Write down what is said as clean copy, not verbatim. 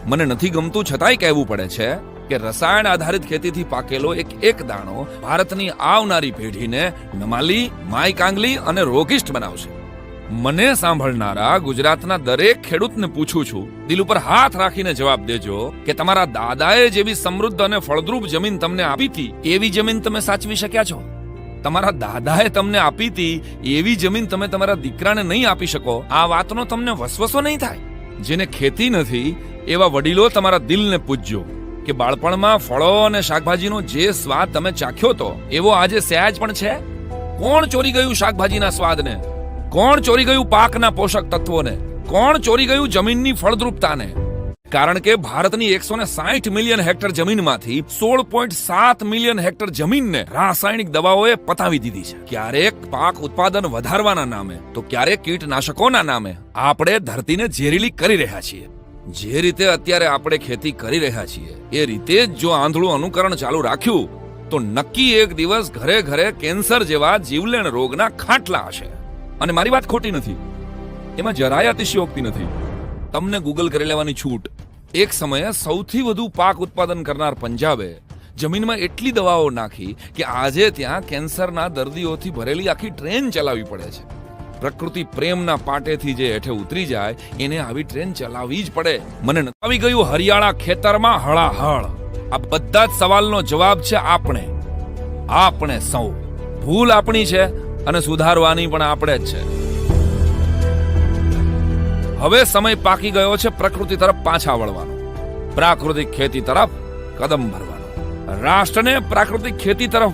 મને નથી ગમતું છતાંય કહેવું પડે છે કે રસાયણ આધારિત ખેતીથી પાકેલો એક દાણો ભારતની આવનારી પેઢીને નમાલી, માય કાંગલી અને રોગિષ્ટ બનાવશે. મને સાંભળનારા ગુજરાતના દરેક ખેડૂતને પૂછું છું, દિલ ઉપર હાથ રાખીને જવાબ દેજો કે તમારા દાદાએ જેવી સમૃદ્ધ અને ફળદ્રુપ જમીન તમને આપી હતી એવી જમીન તમે સાચવી શક્યા છો? તમારા દાદાએ તમને આપી હતી એવી જમીન તમે તમારા દીકરાને નહીં આપી શકો, આ વાતનો તમને વસવસો નહીં થાય? જેને ખેતી નથી એવા વડીલો તમારા દિલને પૂજજો કે બાળપણમાં ફળો અને શાકભાજીનો જે સ્વાદ તમે ચાખ્યો તો એવો આજે સહેજ પણ છે? કોણ ચોરી ગયું શાકભાજીના સ્વાદને? કોણ ચોરી ગયું પાકના પોષક તત્વોને? કોણ ચોરી ગયું જમીનની ફળદ્રુપતાને? કારણ કે ભારતની 160 મિલિયન હેક્ટર જમીનમાંથી 16.7 મિલિયન હેક્ટર જમીનને રાસાયણિક દવાઓએ પતાવી દીધી છે. ક્યારેક પાક ઉત્પાદન વધારવાના નામે તો ક્યારેક કીટનાશકોના નામે આપણે ધરતીને ઝેરીલી કરી રહ્યા છીએ. જે રીતે અત્યારે આપણે ખેતી કરી રહ્યા છીએ એ રીતે જ જો આંધળું અનુકરણ ચાલુ રાખ્યું તો નક્કી એક દિવસ ઘરે ઘરે કેન્સર જેવા જીવલેણ રોગના ખાટલા હશે. અને મારી વાત ખોટી નથી, એમાં જરાય અતિશયોક્તિ નથી. તમને ગૂગલ કરી લેવાની છૂટ. એક સમયે સૌથી વધુ પાક ઉત્પાદન કરનાર પંજાબે જમીનમાં એટલી દવાઓ નાખી કે આજે ત્યાં કેન્સરના દર્દીઓથી ભરેલી આખી ટ્રેન ચલાવવી પડે છે. પ્રકૃતિ પ્રેમના પાટેથી જે હેઠે ઉતરી જાય એને આવી ટ્રેન ચલાવવી જ પડે. મને આવી ગયું હરિયાળા ખેતરમાં હળાહળ. આ બધા જ સવાલનો જવાબ છે આપણે સૌ. ભૂલ આપણી છે અને સુધારવાની પણ આપણે જ છે. હવે સમય પાકી ગયો છે પ્રકૃતિ તરફ પાછા વળવાનો, પ્રાકૃતિક ખેતી તરફ કદમ ભરવાનો. રાષ્ટ્રને પ્રાકૃતિક ખેતી તરફ